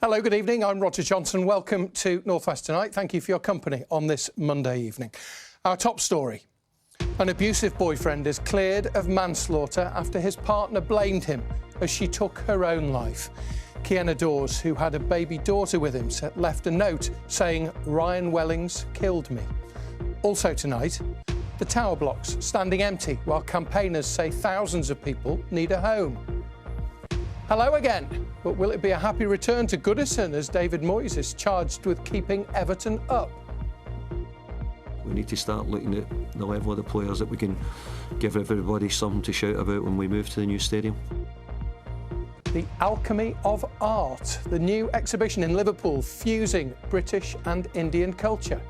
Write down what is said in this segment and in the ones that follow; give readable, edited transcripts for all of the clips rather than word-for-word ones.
Hello, good evening. I'm Roger Johnson. Welcome to North West Tonight. Thank you for your company on this Monday evening. Our top story. An abusive boyfriend is cleared of manslaughter after his partner blamed him as she took her own life. Kiana Dawes, who had a baby daughter with him, left a note saying, "Ryan Wellings killed me." Also tonight, the tower blocks standing empty while campaigners say thousands of people need a home. Hello again, but will it be a happy return to Goodison as David Moyes is charged with keeping Everton up? We need to start looking at the level of the players that we can give everybody something to shout about when we move to the new stadium. The Alchemy of Art, the new exhibition in Liverpool fusing British and Indian culture.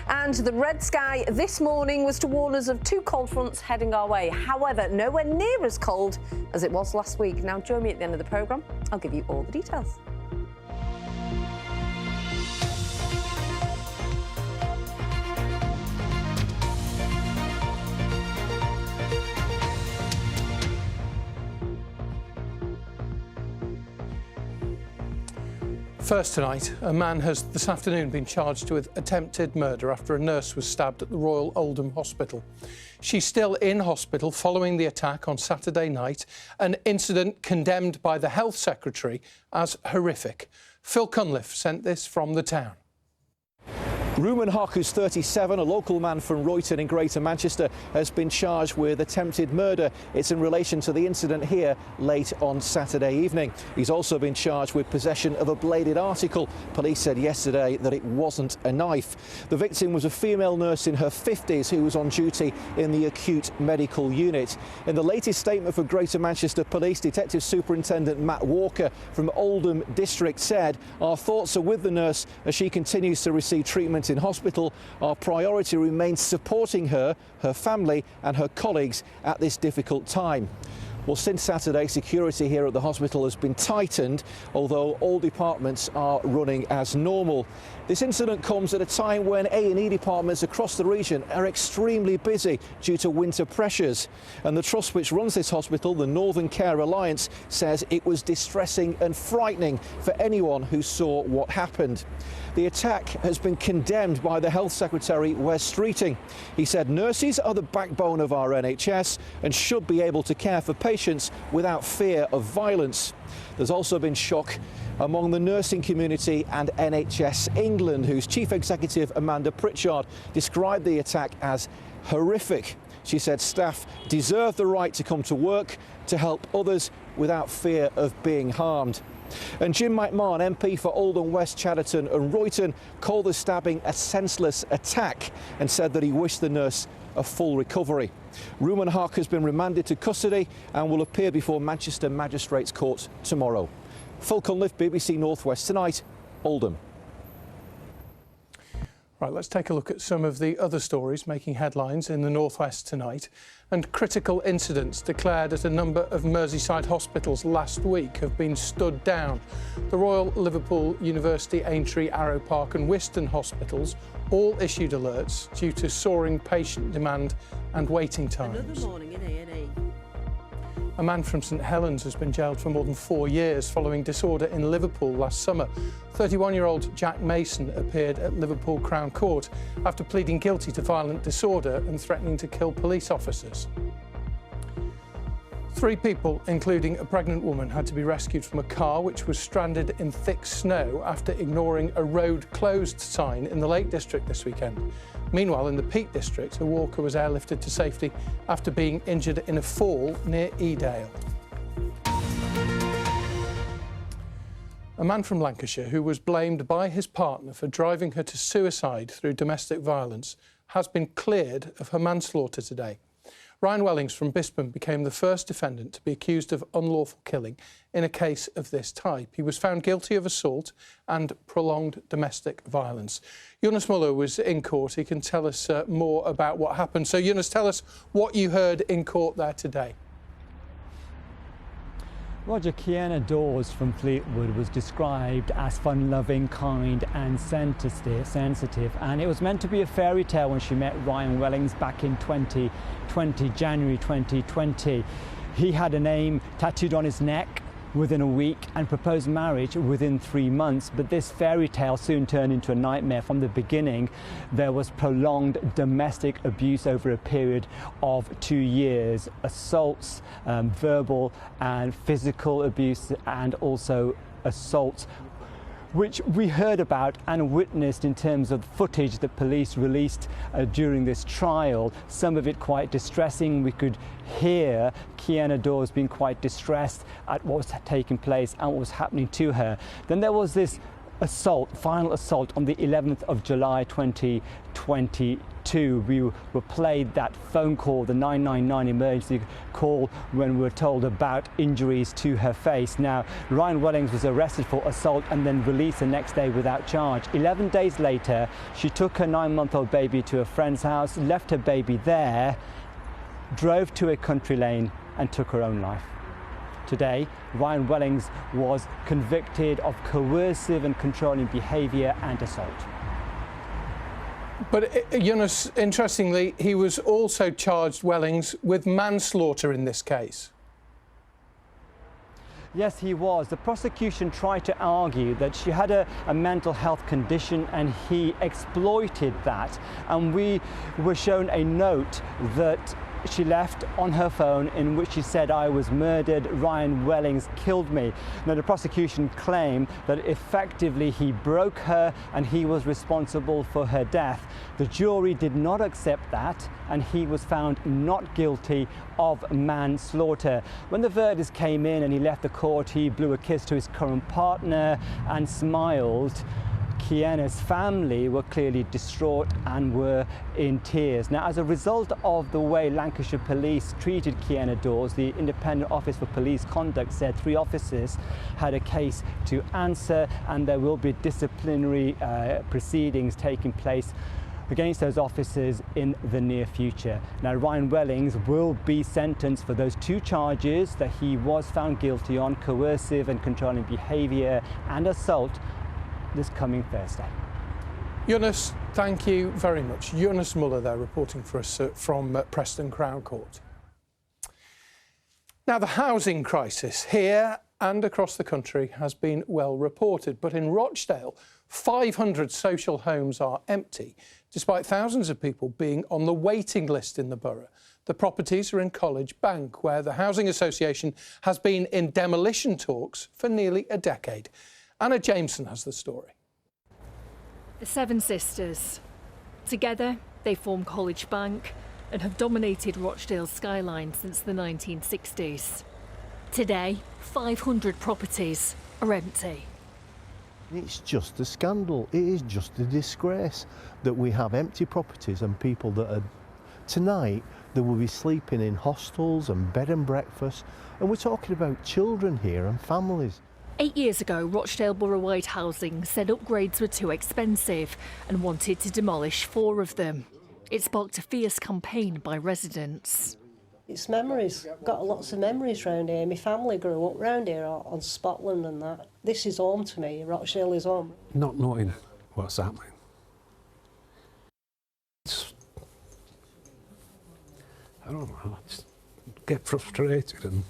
And the red sky this morning was to warn us of two cold fronts heading our way. However, nowhere near as cold as it was last week. Now, join me at the end of the programme. I'll give you all the details. First tonight, a man has this afternoon been charged with attempted murder after a nurse was stabbed at the Royal Oldham Hospital. She's still in hospital following the attack on Saturday night, an incident condemned by the Health Secretary as horrific. Phil Cunliffe sent this from the town. Ruman Hock, who's 37, a local man from Royton in Greater Manchester, has been charged with attempted murder. It's in relation to the incident here late on Saturday evening. He's also been charged with possession of a bladed article. Police said yesterday that it wasn't a knife. The victim was a female nurse in her 50s who was on duty in the acute medical unit. In the latest statement for Greater Manchester Police, Detective Superintendent Matt Walker from Oldham District said, "Our thoughts are with the nurse as she continues to receive treatment in hospital. Our priority remains supporting her, her family and her colleagues at this difficult time." Well, since Saturday, security here at the hospital has been tightened, although all departments are running as normal. This incident comes at a time when A&E departments across the region are extremely busy due to winter pressures. And the trust which runs this hospital, the Northern Care Alliance, says it was distressing and frightening for anyone who saw what happened. The attack has been condemned by the Health Secretary, Wes Streeting. He said nurses are the backbone of our NHS and should be able to care for patients without fear of violence. There's also been shock among the nursing community and NHS England, whose Chief Executive Amanda Pritchard described the attack as horrific. She said staff deserve the right to come to work to help others without fear of being harmed. And Jim McMahon, MP for Oldham West, Chadderton and Royton, called the stabbing a senseless attack and said that he wished the nurse a full recovery. Ruman Hock has been remanded to custody and will appear before Manchester Magistrates Court tomorrow. Phil Cunliffe, BBC North West Tonight, Oldham. Right, let's take a look at some of the other stories making headlines in the North West tonight. And critical incidents declared at a number of Merseyside hospitals last week have been stood down. The Royal Liverpool, University, Aintree, Arrow Park and Wiston hospitals all issued alerts due to soaring patient demand and waiting times. Another morning in A&E. A man from St Helens has been jailed for more than 4 years following disorder in Liverpool last summer. 31-year-old Jack Mason appeared at Liverpool Crown Court after pleading guilty to violent disorder and threatening to kill police officers. 3 people, including a pregnant woman, had to be rescued from a car which was stranded in thick snow after ignoring a road closed sign in the Lake District this weekend. Meanwhile, in the Peak District, a walker was airlifted to safety after being injured in a fall near Edale. A man from Lancashire who was blamed by his partner for driving her to suicide through domestic violence has been cleared of her manslaughter today. Ryan Wellings from Bispham became the first defendant to be accused of unlawful killing in a case of this type. He was found guilty of assault and prolonged domestic violence. Jonas Muller was in court. He can tell us more about what happened. So, Jonas, tell us what you heard in court there today. Roger, Kiana Dawes from Fleetwood was described as fun-loving, kind and sensitive, and it was meant to be a fairy tale when she met Ryan Wellings back in January 2020. He had a name tattooed on his neck, within a week and proposed marriage within 3 months. But this fairy tale soon turned into a nightmare. From the beginning, there was prolonged domestic abuse over a period of 2 years. Assaults, verbal and physical abuse, and also assaults, which we heard about and witnessed in terms of footage that police released during this trial. Some of it quite distressing. We could hear Kiana Dawes being quite distressed at what was taking place and what was happening to her. Then there was this assault, final assault, on the 11th of July 2022. We were played that phone call, the 999 emergency call, when we were told about injuries to her face. Now, Ryan Wellings was arrested for assault and then released the next day without charge. 11 days later, she took her 9-month-old baby to a friend's house, left her baby there, drove to a country lane and took her own life. Today, Ryan Wellings was convicted of coercive and controlling behaviour and assault. But Yunus, interestingly, he was also charged, Wellings, with manslaughter in this case. Yes, he was. The prosecution tried to argue that she had a mental health condition and he exploited that. And we were shown a note that she left on her phone in which she said, "I was murdered, Ryan Wellings killed me." Now, the prosecution claimed that effectively he broke her and he was responsible for her death. The jury did not accept that and he was found not guilty of manslaughter. When the verdict came in and he left the court, he blew a kiss to his current partner and smiled. Kiana's family were clearly distraught and were in tears. Now, as a result of the way Lancashire Police treated Kiana Dawes, the Independent Office for Police Conduct said 3 officers had a case to answer and there will be disciplinary proceedings taking place against those officers in the near future. Now, Ryan Wellings will be sentenced for those 2 charges that he was found guilty on, coercive and controlling behaviour and assault, this coming Thursday. Yunus, thank you very much. Yunus Muller there reporting for us from Preston Crown Court. Now, the housing crisis here and across the country has been well reported, but in Rochdale, 500 social homes are empty, despite thousands of people being on the waiting list in the borough. The properties are in College Bank, where the Housing Association has been in demolition talks for nearly a decade. Anna Jameson has the story. The Seven Sisters. Together, they form College Bank and have dominated Rochdale's skyline since the 1960s. Today, 500 properties are empty. It's just a scandal. It is just a disgrace that we have empty properties and people that are... Tonight, they will be sleeping in hostels and bed and breakfast, and we're talking about children here and families. 8 years ago, Rochdale Borough-wide Housing said upgrades were too expensive and wanted to demolish 4 of them. It sparked a fierce campaign by residents. It's memories. Got lots of memories round here. My family grew up round here on Spotland and that. This is home to me. Rochdale is home. Not knowing what's happening. I don't know, I just get frustrated and,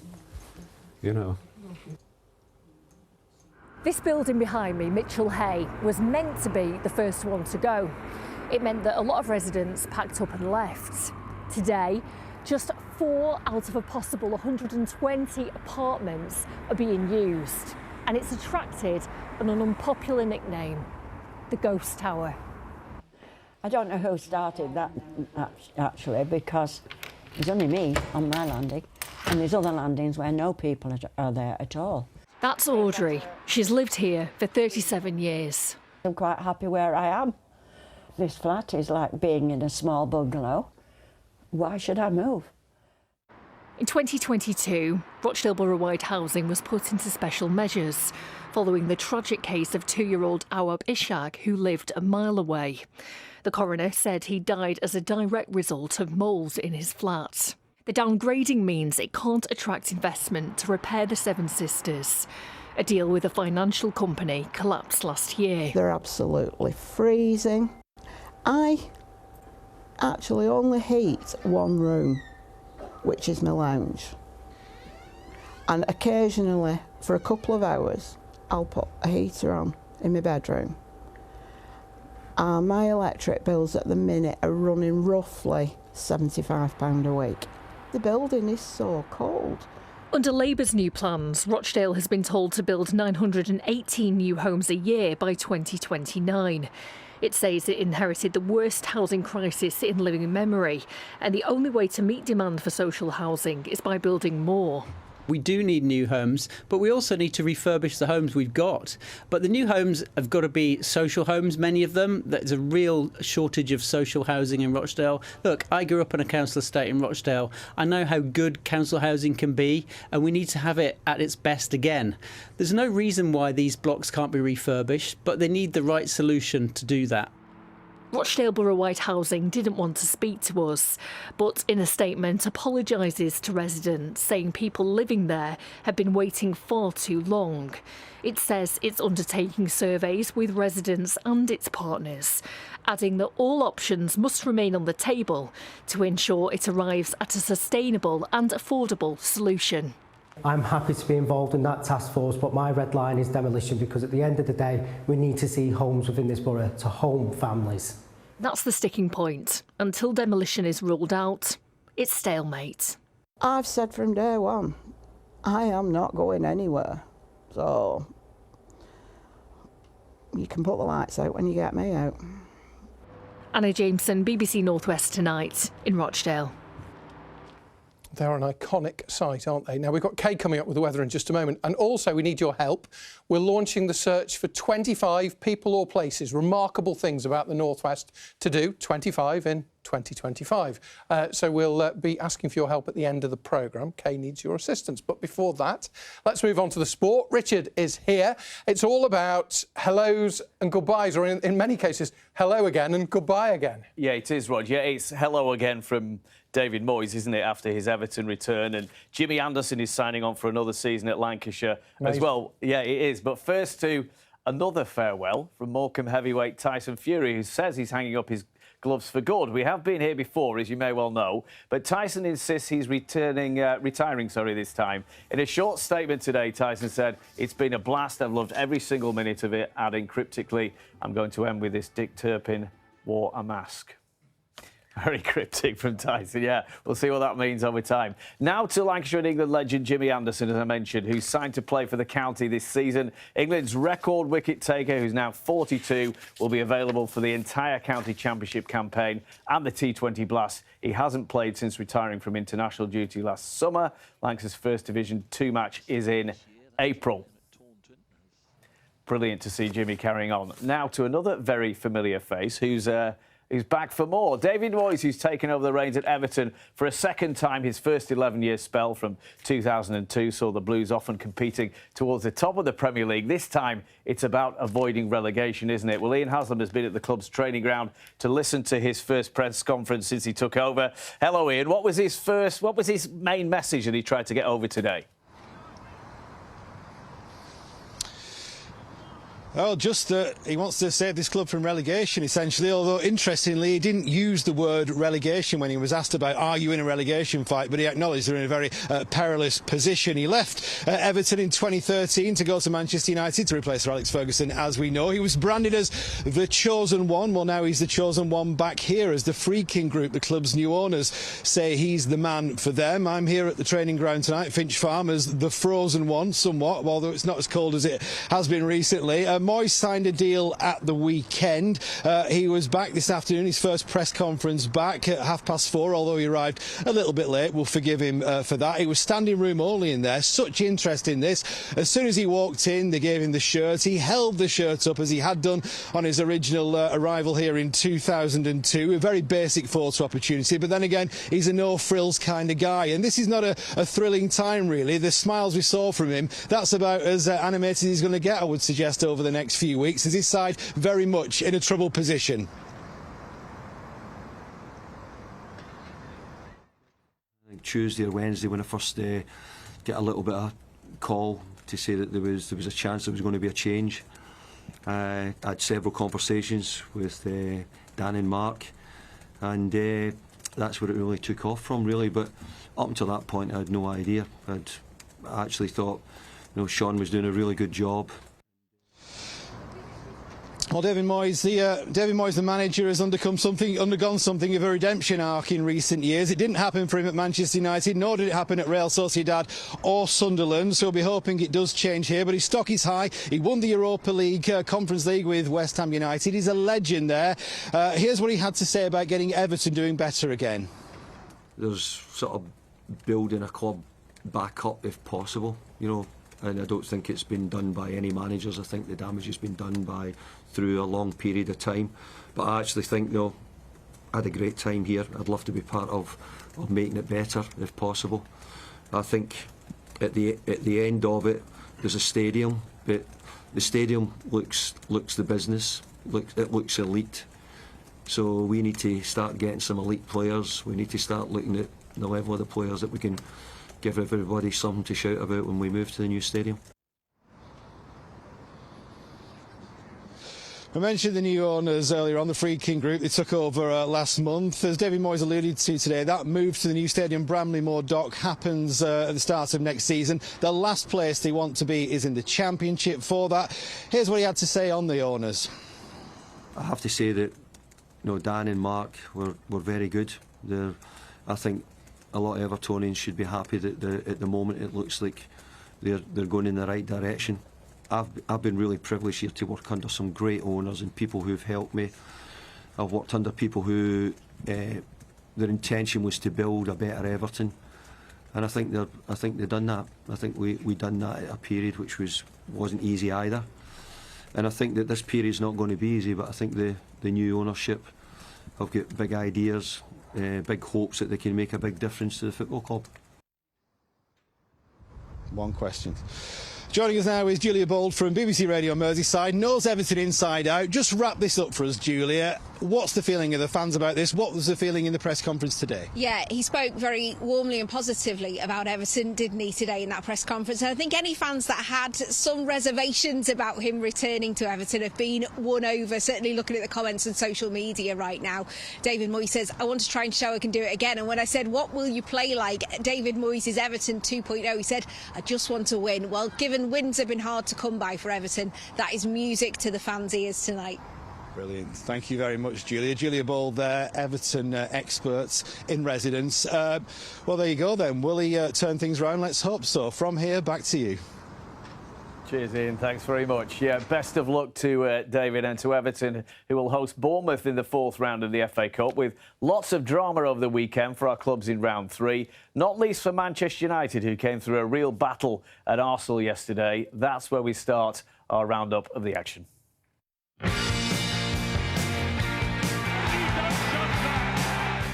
you know. This building behind me, Mitchell Hay, was meant to be the first one to go. It meant that a lot of residents packed up and left. Today, just 4 out of a possible 120 apartments are being used, and it's attracted an unpopular nickname, the Ghost Tower. I don't know who started that actually, because there's only me on my landing, and there's other landings where no people are there at all. That's Audrey. She's lived here for 37 years. I'm quite happy where I am. This flat is like being in a small bungalow. Why should I move? In 2022, Rochdale Borough-wide Housing was put into special measures following the tragic case of 2-year-old Awab Ishaq, who lived a mile away. The coroner said he died as a direct result of mould in his flat. The downgrading means it can't attract investment to repair the Seven Sisters. A deal with a financial company collapsed last year. They're absolutely freezing. I actually only heat one room, which is my lounge. And occasionally, for a couple of hours, I'll put a heater on in my bedroom. And my electric bills at the minute are running roughly £75 a week. The building is so cold. Under Labour's new plans, Rochdale has been told to build 918 new homes a year by 2029. It says it inherited the worst housing crisis in living memory, and the only way to meet demand for social housing is by building more. We do need new homes, but we also need to refurbish the homes we've got. But the new homes have got to be social homes, many of them. There's a real shortage of social housing in Rochdale. Look, I grew up in a council estate in Rochdale. I know how good council housing can be, and we need to have it at its best again. There's no reason why these blocks can't be refurbished, but they need the right solution to do that. Rochdale Borough White Housing didn't want to speak to us, but in a statement apologises to residents, saying people living there have been waiting far too long. It says it's undertaking surveys with residents and its partners, adding that all options must remain on the table to ensure it arrives at a sustainable and affordable solution. I'm happy to be involved in that task force, but my red line is demolition, because at the end of the day, we need to see homes within this borough to home families. That's the sticking point. Until demolition is ruled out, it's stalemate. I've said from day one, I am not going anywhere. So you can put the lights out when you get me out. Anna Jameson, BBC North West Tonight in Rochdale. They're an iconic site, aren't they? Now, we've got Kay coming up with the weather in just a moment. And also, we need your help. We're launching the search for 25 people or places, remarkable things about the North West to do, 25 in 2025. So we'll be asking for your help at the end of the programme. Kay needs your assistance. But before that, let's move on to the sport. Richard is here. It's all about hellos and goodbyes, or in many cases, hello again and goodbye again. Yeah, it is, Rod. Yeah, it's hello again from David Moyes, isn't it, after his Everton return? And Jimmy Anderson is signing on for another season at Lancashire as well. Yeah, it is. But first to another farewell from Morecambe heavyweight Tyson Fury, who says he's hanging up his gloves for good. We have been here before, as you may well know, but Tyson insists he's retiring this time. In a short statement today, Tyson said, "It's been a blast. I've loved every single minute of it," adding cryptically, "I'm going to end with this Dick Turpin wore a mask." Very cryptic from Tyson, yeah. We'll see what that means over time. Now to Lancashire and England legend Jimmy Anderson, as I mentioned, who's signed to play for the county this season. England's record wicket-taker, who's now 42, will be available for the entire county championship campaign and the T20 Blast. He hasn't played since retiring from international duty last summer. Lancashire's First Division 2 match is in April. Brilliant to see Jimmy carrying on. Now to another very familiar face who's back for more. David Moyes, who's taken over the reins at Everton for a second time. His first 11-year spell from 2002 saw the Blues often competing towards the top of the Premier League. This time, it's about avoiding relegation, isn't it? Well, Ian Haslam has been at the club's training ground to listen to his first press conference since he took over. Hello, Ian. What was his main message that he tried to get over today? Oh, just that he wants to save this club from relegation, essentially, although, interestingly, he didn't use the word relegation when he was asked about, are you in a relegation fight, but he acknowledged they're in a very perilous position. He left Everton in 2013 to go to Manchester United to replace Sir Alex Ferguson, as we know. He was branded as the chosen one. Well, now he's the chosen one back here as the Friedkin Group, the club's new owners, say he's the man for them. I'm here at the training ground tonight, Finch Farm, as the frozen one, somewhat, although it's not as cold as it has been recently. Moyes signed a deal at the weekend. He was back this afternoon, his first press conference back at 4:30, although he arrived a little bit late. We'll forgive him for that. He was standing room only in there. Such interest in this. As soon as he walked in, they gave him the shirt. He held the shirt up as he had done on his original arrival here in 2002. A very basic photo opportunity, but then again, he's a no-frills kind of guy. And this is not a thrilling time, really. The smiles we saw from him, that's about as animated as he's going to get, I would suggest, over the next few weeks, as his side very much in a troubled position. I think Tuesday or Wednesday when I first get a little bit of call to say that there was a chance there was going to be a change. I had several conversations with Dan and Mark, and that's where it really took off from, really. But up until that point, I had no idea. I actually thought, you know, Sean was doing a really good job. Well, David Moyes, the manager, has undergone something of a redemption arc in recent years. It didn't happen for him at Manchester United, nor did it happen at Real Sociedad or Sunderland, so we'll be hoping it does change here. But his stock is high. He won the Europa League, Conference League with West Ham United. He's a legend there. Here's what he had to say about getting Everton doing better again. There's sort of building a club back up if possible, you know. And I don't think it's been done by any managers. I think the damage has been done through a long period of time. But I actually think, though, I had a great time here. I'd love to be part of making it better if possible. I think at the end of it, there's a stadium, but the stadium looks the business. It looks elite. So we need to start getting some elite players. We need to start looking at the level of the players that we can give everybody something to shout about when we move to the new stadium. I mentioned the new owners earlier on, the Friedkin Group. They took over last month. As David Moyes alluded to today, that move to the new stadium, Bramley-Moore Dock, happens at the start of next season. The last place they want to be is in the Championship for that. Here's what he had to say on the owners. I have to say that, you know, Dan and Mark were very good. I think a lot of Evertonians should be happy that at the moment it looks like they're going in the right direction. I've been really privileged here to work under some great owners and people who've helped me. I've worked under people who their intention was to build a better Everton, and I think they've done that. I think we done that at a period which wasn't easy either, and I think that this period's not going to be easy. But I think the new ownership have got big ideas. Big hopes that they can make a big difference to the football club. One question. Joining us now is Julia Bold from BBC Radio Merseyside, knows Everton inside out. Just wrap this up for us, Julia. What's the feeling of the fans about this? What was the feeling in the press conference today? Yeah, he spoke very warmly and positively about Everton, didn't he, today in that press conference? And I think any fans that had some reservations about him returning to Everton have been won over, certainly looking at the comments on social media right now. David Moyes says, I want to try and show I can do it again. And when I said, what will you play like? David Moyes' Everton 2.0, he said, I just want to win. Well, given wins have been hard to come by for Everton, that is music to the fans' ears tonight. Brilliant. Thank you very much, Julia. Julia Bold there, Everton experts in residence. Well, there you go then. Will he turn things around? Let's hope so. From here, back to you. Cheers, Ian. Thanks very much. Yeah, best of luck to David and to Everton, who will host Bournemouth in the 4th round of the FA Cup, with lots of drama over the weekend for our clubs in round 3, not least for Manchester United, who came through a real battle at Arsenal yesterday. That's where we start our roundup of the action.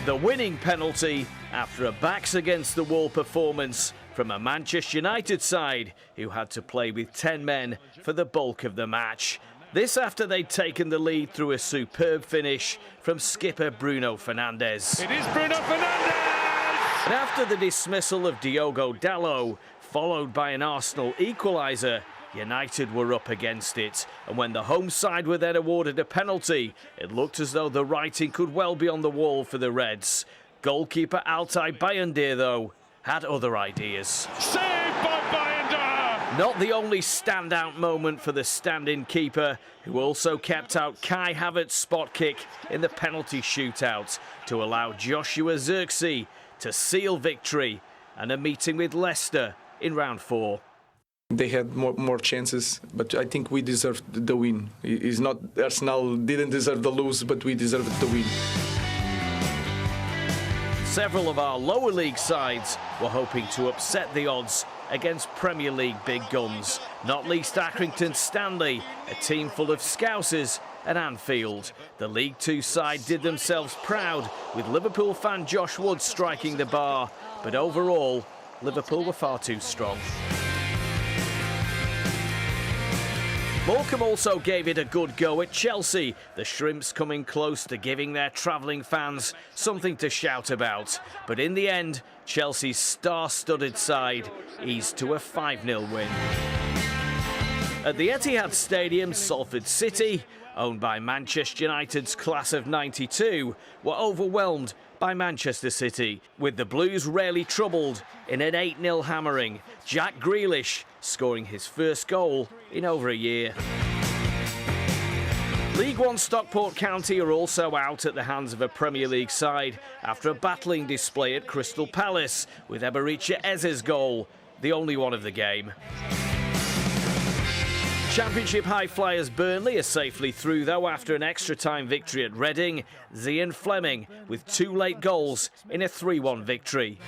The winning penalty after a backs-against-the-wall performance from a Manchester United side who had to play with 10 men for the bulk of the match. This after they'd taken the lead through a superb finish from skipper Bruno Fernandes. It is Bruno Fernandes! And after the dismissal of Diogo Dalot, followed by an Arsenal equaliser, United were up against it, and when the home side were then awarded a penalty, it looked as though the writing could well be on the wall for the Reds. Goalkeeper Altay Bayındır, though, had other ideas. Saved by Bayındır! Not the only standout moment for the stand-in keeper, who also kept out Kai Havertz's spot kick in the penalty shootout to allow Joshua Zirkzee to seal victory and a meeting with Leicester in round 4. They had more chances, but I think we deserved the win. It's not Arsenal didn't deserve the lose, but we deserved the win. Several of our lower league sides were hoping to upset the odds against Premier League big guns, not least Accrington Stanley, a team full of Scousers, at Anfield. The League Two side did themselves proud, with Liverpool fan Josh Wood striking the bar, but overall, Liverpool were far too strong. Morecambe also gave it a good go at Chelsea, the Shrimps coming close to giving their travelling fans something to shout about. But in the end, Chelsea's star-studded side eased to a 5-0 win. At the Etihad Stadium, Salford City, owned by Manchester United's class of '92, were overwhelmed by Manchester City, with the Blues rarely troubled in an 8-0 hammering. Jack Grealish scoring his first goal in over a year. League One Stockport County are also out at the hands of a Premier League side after a battling display at Crystal Palace, with Eberechi Eze's goal the only one of the game. Championship high flyers Burnley are safely through, though, after an extra-time victory at Reading. Zian Fleming with 2 late goals in a 3-1 victory.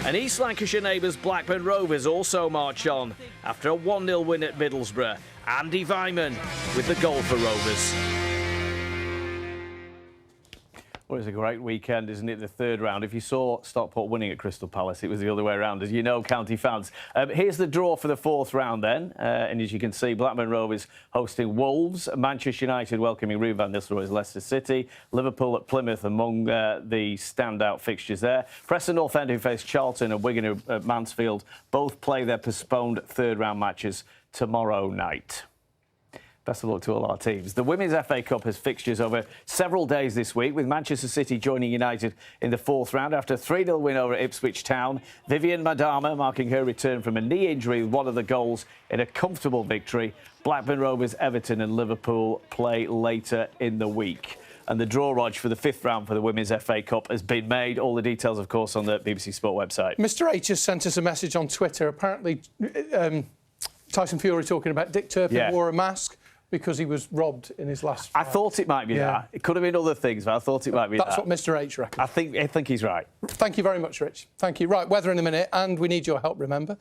And East Lancashire neighbours Blackburn Rovers also march on after a 1-0 win at Middlesbrough. Andy Vyman with the goal for Rovers. Well, it's a great weekend, isn't it? The third round. If you saw Stockport winning at Crystal Palace, it was the other way around, as you know, County fans. Here's the draw for the 4th round then. And as you can see, Blackburn Rovers hosting Wolves, Manchester United welcoming Ruud van Nistelrooy's Leicester City, Liverpool at Plymouth among the standout fixtures there. Preston North End, who face Charlton, and Wigan at Mansfield, both play their postponed third round matches tomorrow night. Best of luck to all our teams. The Women's FA Cup has fixtures over several days this week, with Manchester City joining United in the 4th round after a 3-0 win over Ipswich Town. Vivian Madama marking her return from a knee injury with one of the goals in a comfortable victory. Blackburn Rovers, Everton and Liverpool play later in the week. And the draw, Rog, for the 5th round for the Women's FA Cup has been made. All the details, of course, on the BBC Sport website. Mr H has sent us a message on Twitter. Apparently, Tyson Fury talking about Dick Turpin wore a mask because he was robbed in his last fight. I thought it might be that. It could have been other things, but I thought it might be That's that. what Mr H reckons. I think he's right. Thank you very much, Rich. Thank you. Right, weather in a minute, and we need your help, remember,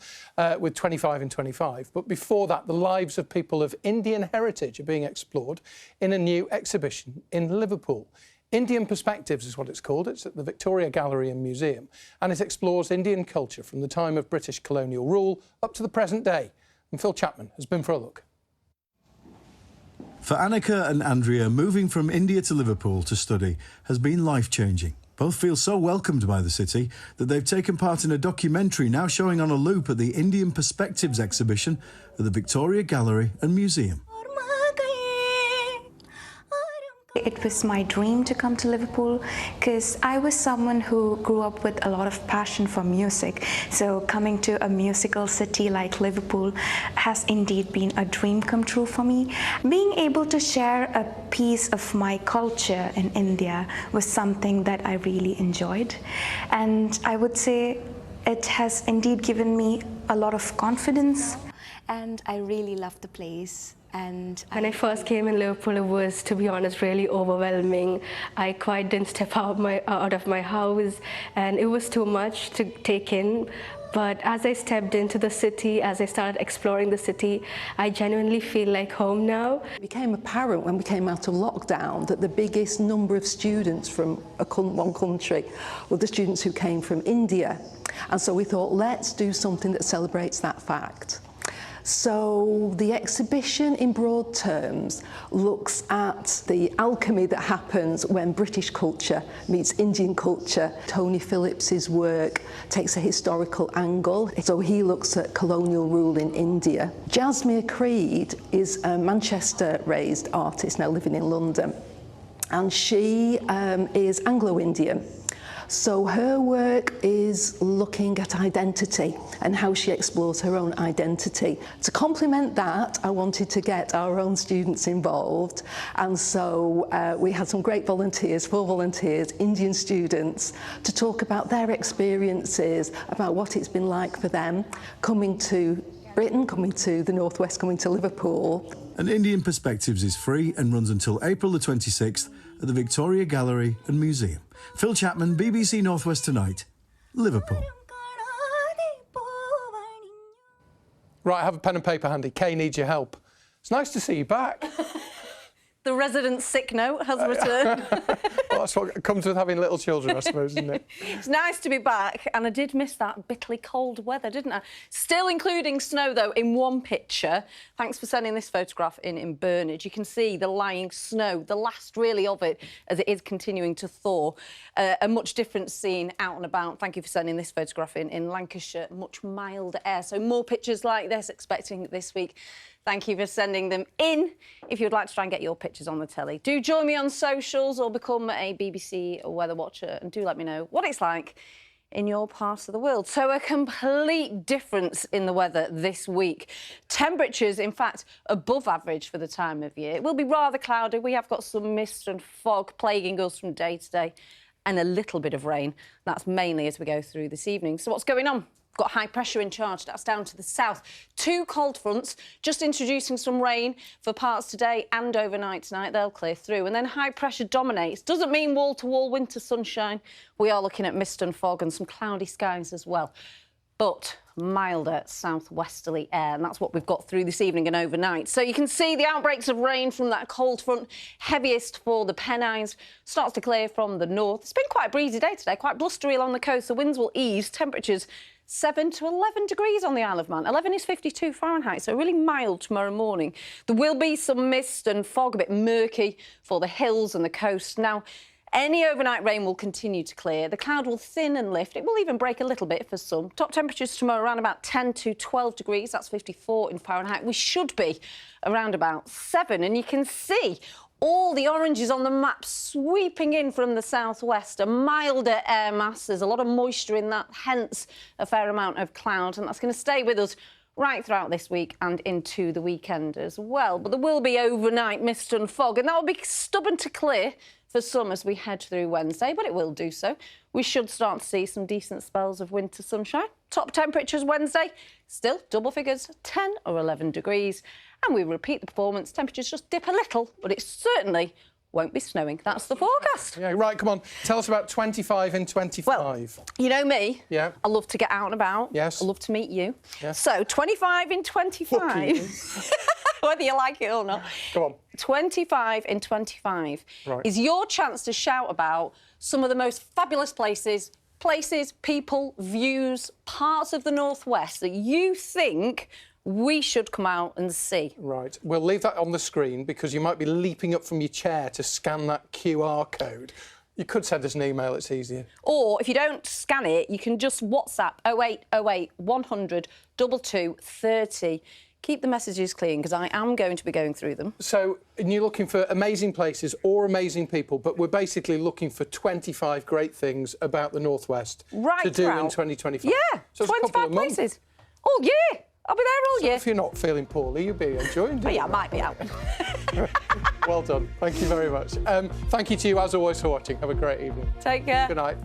with 25 in 25. But before that, the lives of people of Indian heritage are being explored in a new exhibition in Liverpool. Indian Perspectives is what it's called. It's at the Victoria Gallery and Museum, and it explores Indian culture from the time of British colonial rule up to the present day. And Phil Chapman has been for a look. For Annika and Andrea, moving from India to Liverpool to study has been life-changing. Both feel so welcomed by the city that they've taken part in a documentary now showing on a loop at the Indian Perspectives exhibition at the Victoria Gallery and Museum. It was my dream to come to Liverpool because I was someone who grew up with a lot of passion for music. So coming to a musical city like Liverpool has indeed been a dream come true for me. Being able to share a piece of my culture in India was something that I really enjoyed. And I would say it has indeed given me a lot of confidence. And I really love the place. And when I first came in Liverpool, it was, to be honest, really overwhelming. I quite didn't step out of my house, and it was too much to take in. But as I stepped into the city, as I started exploring the city, I genuinely feel like home now. It became apparent when we came out of lockdown that the biggest number of students from one country were the students who came from India. And so we thought, let's do something that celebrates that fact. So the exhibition, in broad terms, looks at the alchemy that happens when British culture meets Indian culture. Tony Phillips's work takes a historical angle, so he looks at colonial rule in India. Jasmine Creed is a Manchester-raised artist now living in London, and she is Anglo-Indian. So her work is looking at identity and how she explores her own identity. To complement that, I wanted to get our own students involved, and so we had some great volunteers, 4 volunteers, Indian students, to talk about their experiences, about what it's been like for them coming to Britain, coming to the Northwest, coming to Liverpool. And Indian Perspectives is free and runs until April the 26th at the Victoria Gallery and Museum. Phil Chapman, BBC Northwest Tonight, Liverpool. Right, I have a pen and paper handy. Kay needs your help. It's nice to see you back. The resident sick note has returned. Well, that's what comes with having little children, I suppose, isn't it? It's nice to be back, and I did miss that bitterly cold weather, didn't I? Still including snow, though, in one picture. Thanks for sending this photograph in Burnage. You can see the lying snow, the last, really, of it, as it is continuing to thaw. A much different scene out and about. Thank you for sending this photograph in Lancashire. Much milder air. So more pictures like this expecting this week. Thank you for sending them in. If you'd like to try and get your pictures on the telly, do join me on socials or become a a BBC Weather Watcher, and do let me know what it's like in your part of the world. So a complete difference in the weather this week. Temperatures, in fact, above average for the time of year. It will be rather cloudy. We have got some mist and fog plaguing us from day to day, and a little bit of rain. That's mainly as we go through this evening. So what's going on? Got high pressure in charge. That's down to the south. 2 cold fronts just introducing some rain for parts today and overnight tonight. They'll clear through. And then high pressure dominates. Doesn't mean wall-to-wall winter sunshine. We are looking at mist and fog and some cloudy skies as well. But milder southwesterly air, and that's what we've got through this evening and overnight. So you can see the outbreaks of rain from that cold front, heaviest for the Pennines, starts to clear from the north. It's been quite a breezy day today, quite blustery along the coast. The winds will ease, temperatures 7 to 11 degrees on the Isle of Man. 11 is 52 Fahrenheit, so really mild tomorrow morning. There will be some mist and fog, a bit murky for the hills and the coast. Now, any overnight rain will continue to clear. The cloud will thin and lift. It will even break a little bit for some. Top temperatures tomorrow around about 10 to 12 degrees. That's 54 in Fahrenheit. We should be around about 7. And you can see all the oranges on the map sweeping in from the southwest, a milder air mass. There's a lot of moisture in that, hence a fair amount of cloud, and that's going to stay with us right throughout this week and into the weekend as well. But there will be overnight mist and fog, and that will be stubborn to clear for some as we head through Wednesday, but it will do so. We should start to see some decent spells of winter sunshine. Top temperatures Wednesday, still double figures, 10 or 11 degrees. And we repeat the performance. Temperatures just dip a little, but it certainly won't be snowing. That's the forecast. Yeah, right, come on. Tell us about 25 in 25. Well, you know me. Yeah. I love to get out and about. Yes. I love to meet you. Yes. So, 25 in 25. Whether you like it or not. Come on. 25 in 25 is your chance to shout about some of the most fabulous places, people, views, parts of the Northwest that you think we should come out and see. Right. We'll leave that on the screen because you might be leaping up from your chair to scan that QR code. You could send us an email, it's easier. Or if you don't scan it, you can just WhatsApp 0808 100 2230. Keep the messages clean because I am going to be going through them. So, and you're looking for amazing places or amazing people, but we're basically looking for 25 great things about the Northwest to do in 2025. Yeah, so 25 places. Oh, yeah. I'll be there all year. If you're not feeling poorly, you'll be enjoying it. Oh, yeah, I might be out. Well done. Thank you very much. Thank you to you, as always, for watching. Have a great evening. Take care. Good night.